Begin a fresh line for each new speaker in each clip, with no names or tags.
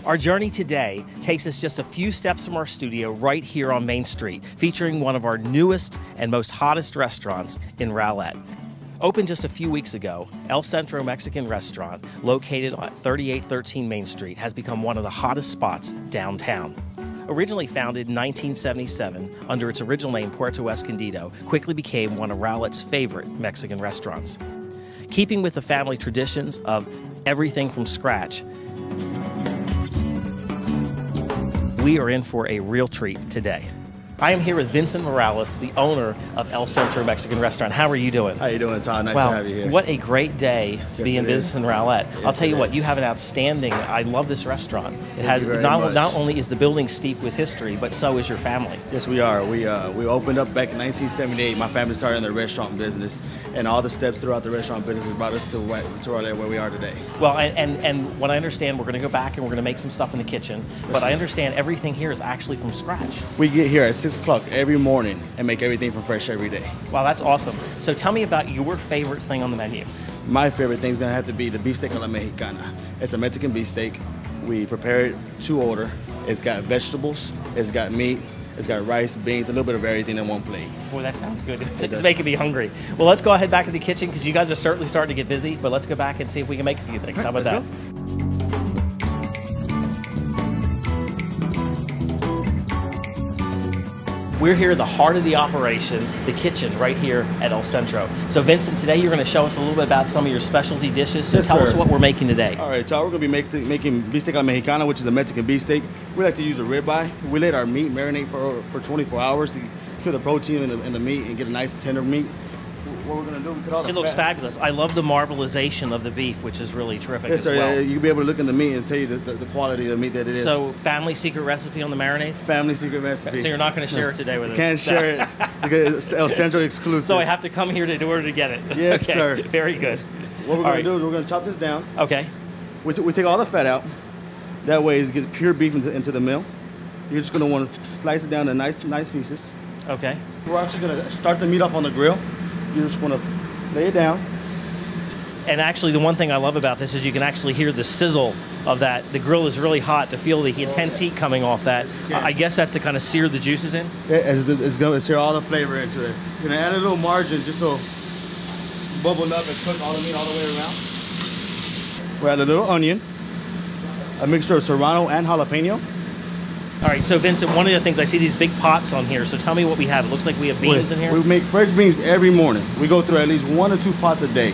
Our journey today takes us just a few steps from our studio right here on Main Street, featuring one of our newest and most hottest restaurants in Rowlett. Opened just a few weeks ago, El Centro Mexican Restaurant, located at 3813 Main Street, has become one of the hottest spots downtown. Originally founded in 1977 under its original name Puerto Escondido, quickly became one of Rowlett's favorite Mexican restaurants. Keeping with the family traditions of everything from scratch, we are in for a real treat today. I am here with Vincent Morales, the owner of El Centro Mexican Restaurant. How are you doing?
How you doing, Todd? Nice to have you here.
What a great day to be in business in Rowlett. I'll tell you what, you have an outstanding, I love this restaurant. It has not only is the building steeped with history, but so is your family.
Yes, we are. We opened up back in 1978. My family started in the restaurant business, and all the steps throughout the restaurant business has brought us to Rowlett where we are today.
Well, and what I understand, we're going to go back and we're going to make some stuff in the kitchen, but I understand everything here is actually from scratch.
We get here at 6 o'clock every morning and make everything from fresh every day.
Wow, that's awesome. So tell me about your favorite thing on the menu.
My favorite thing is going to have to be the beefsteak a la mexicana. It's a Mexican beefsteak. We prepare it to order. It's got vegetables, it's got meat, it's got rice, beans, a little bit of everything in one plate.
Boy, that sounds good. It's making me hungry. Well, let's go ahead back to the kitchen because you guys are certainly starting to get busy, but let's go back and see if we can make a few things. How about that? We're here at the heart of the operation, the kitchen, right here at El Centro. So Vincent, today you're going to show us a little bit about some of your specialty dishes. So tell us what we're making today.
All right, so we're going to be making beefsteak a la mexicana, which is a Mexican beefsteak. We like to use a ribeye. We let our meat marinate for 24 hours to kill the protein in the meat and get a nice tender meat. What we're going to do, we cut all the
It looks fabulous. I love the marbleization of the beef, which is really terrific as well.
You'll be able to look in the meat and tell you the quality of the meat that it is.
So, family secret recipe on the marinade?
Family secret recipe.
So you're not going to share it today with us?
Can't share it because it's El Centro exclusive.
So I have to come here in order to get it?
Yes,
okay.
sir.
Very good.
What we're going to do is we're going to chop this down.
Okay.
We take all the fat out. That way it gets pure beef into the meal. You're just going to want to slice it down to nice pieces.
Okay.
We're actually going to start the meat off on the grill. You're just going to lay it down.
And actually, the one thing I love about this is you can actually hear the sizzle of that. The grill is really hot to feel the intense heat coming off that. I guess that's to kind of sear the juices in?
Yeah, it's going to sear all the flavor into it. You're going to add a little margin just so bubble up and cook all the meat all the way around. We'll add a little onion, a mixture of serrano and jalapeno.
All right, so Vincent, one of the things, I see these big pots on here, so tell me what we have. It looks like we have beans in here.
We make fresh beans every morning. We go through at least 1 or 2 pots a day.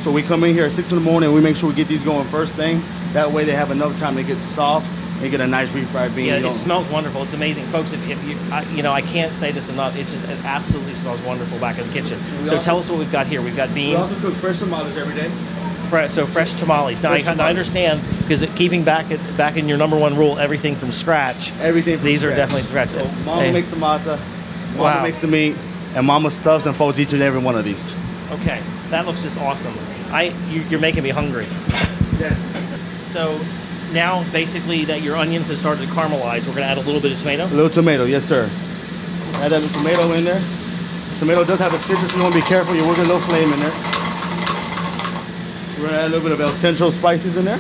So we come in here at 6 in the morning, we make sure we get these going first thing. That way they have enough time to get soft and get a nice refried bean.
Yeah, it smells wonderful. It's amazing. Folks, if you, I can't say this enough. It absolutely smells wonderful back in the kitchen. So tell us what we've got here. We've got beans.
We also cook fresh tamales every day.
So fresh tamales. Now I understand, because keeping back in your #1 rule, everything from scratch.
Everything from
These
scratch.
are definitely from scratch.
So Mama makes the masa, Mama makes the meat, and Mama stuffs and folds each and every one of these.
Okay, that looks just awesome. You're making me hungry.
Yes.
So now, basically, that your onions have started to caramelize, we're going to add a little bit of tomato.
A little tomato, yes, sir. Add that little tomato in there. Tomato does have a citrus. You want to be careful. You're working a little flame in there. We're going to add a little bit of El Centro spices in there.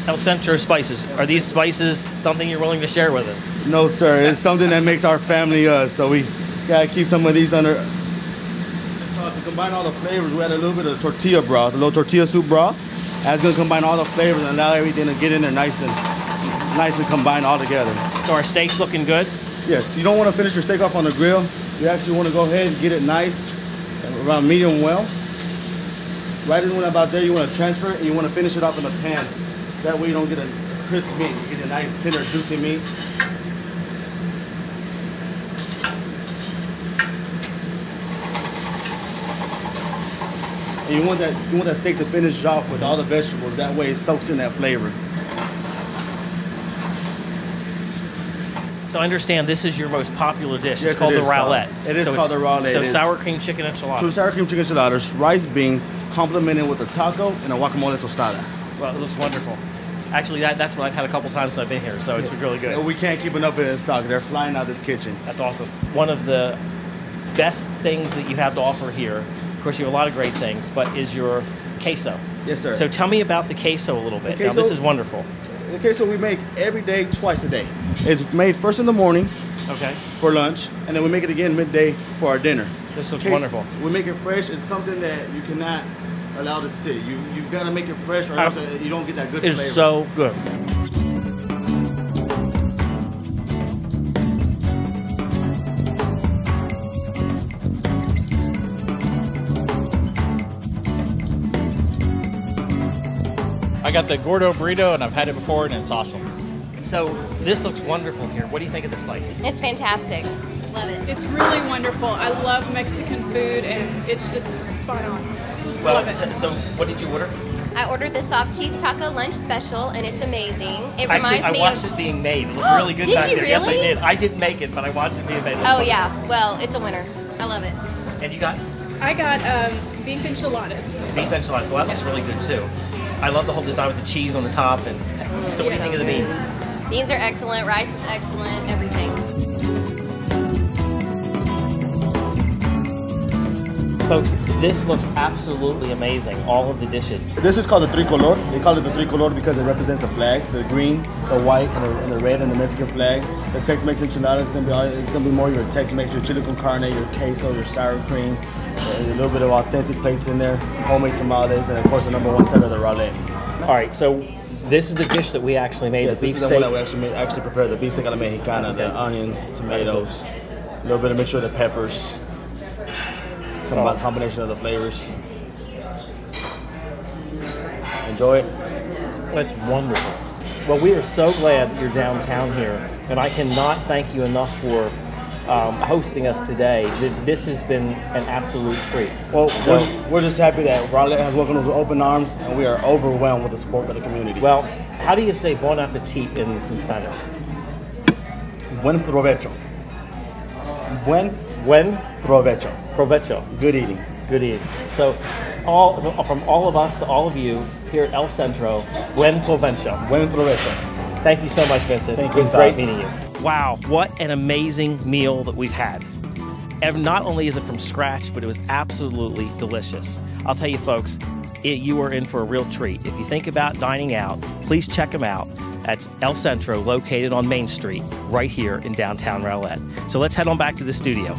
El Centro spices. Are these spices something you're willing to share with us?
No, sir. It's something that makes our family us. So we got to keep some of these under. To combine all the flavors, we add a little bit of tortilla broth, a little tortilla soup broth. That's going to combine all the flavors and allow everything to get in there nice and combined all together. So
our steak's looking good?
Yes. You don't want to finish your steak off on the grill. You actually want to go ahead and get it nice, around medium well. Right when about there, you want to transfer it and you want to finish it off in the pan. That way you don't get a crisp meat. You get a nice, tender, juicy meat. And you want that steak to finish off with all the vegetables. That way it soaks in that flavor.
So I understand this is your most popular dish.
Yes,
it's called the Roulette.
It is called the Roulette.
So sour cream chicken enchiladas.
2 sour cream chicken enchiladas, rice beans, complemented with a taco and a guacamole tostada.
Well, it looks wonderful. Actually, that's what I've had a couple times since I've been here, so it's really good.
We can't keep enough of it in stock. They're flying out of this kitchen.
That's awesome. One of the best things that you have to offer here, of course you have a lot of great things, but is your queso.
Yes, sir.
So tell me about the queso a little bit. Now, this is wonderful.
The queso we make every day, twice a day. It's made first in the morning,
Okay.
for lunch, and then we make it again midday for our dinner.
This looks wonderful.
We make it fresh. It's something that you cannot allow to sit. You've got to make it fresh, or else you don't get that good flavor.
It's so good.
I got the Gordo burrito, and I've had it before, and it's awesome.
So this looks wonderful here. What do you think of this place?
It's fantastic. Love it.
It's really wonderful. I love Mexican food, and it's just spot on.
Well,
love it.
so what did you order?
I ordered the soft cheese taco lunch special, and it's amazing. It reminds
Actually, I
me
watched
of...
it being made. It looked really good
Did
back
you
there. Yes, I
really?
did. I didn't make it, but I watched it being made.
Oh, yeah. Well, it's a winner. I love it.
And you got
I got beef enchiladas.
beef enchiladas. Well, that looks really good too. I love the whole design with the cheese on the top. And so, what do you think of the beans?
Beans are excellent. Rice is excellent. Everything.
Folks, this looks absolutely amazing. All of the dishes.
This is called the tricolor. They call it the tricolor because it represents the flag, the green, the white, and the red, and the Mexican flag. The Tex-Mex enchilada is gonna be more your Tex-Mex, your chili con carne, your queso, your sour cream, a little bit of authentic plates in there, homemade tamales, and of course the number one seller, the Roulette.
All right, so this is the dish that we actually made.
Yes,
the
this
beef
is the one
steak.
that we actually prepared. The beef steak a la mexicana,
Okay.
the onions, tomatoes, a little bit of mixture of the peppers. Combination of the flavors. Enjoy it.
That's wonderful. Well, we are so glad that you're downtown here, and I cannot thank you enough for hosting us today. This has been an absolute treat.
Well,
So-
we're just happy that Rowlett has welcomed us with open arms, and we are overwhelmed with the support of the community.
Well, how do you say bon appetit in Spanish?
Buen provecho. Buen
Buen
provecho.
provecho.
Good eating.
Good eating. So, from all of us to all of you here at El Centro, buen provecho.
Buen provecho.
Thank you so much, Vincent.
Thank
it
you,
was
Todd.
great meeting you. Wow, what an amazing meal that we've had. And not only is it from scratch, but it was absolutely delicious. I'll tell you, folks, you are in for a real treat. If you think about dining out, please check them out. That's El Centro, located on Main Street, right here in downtown Rowlett. So let's head on back to the studio.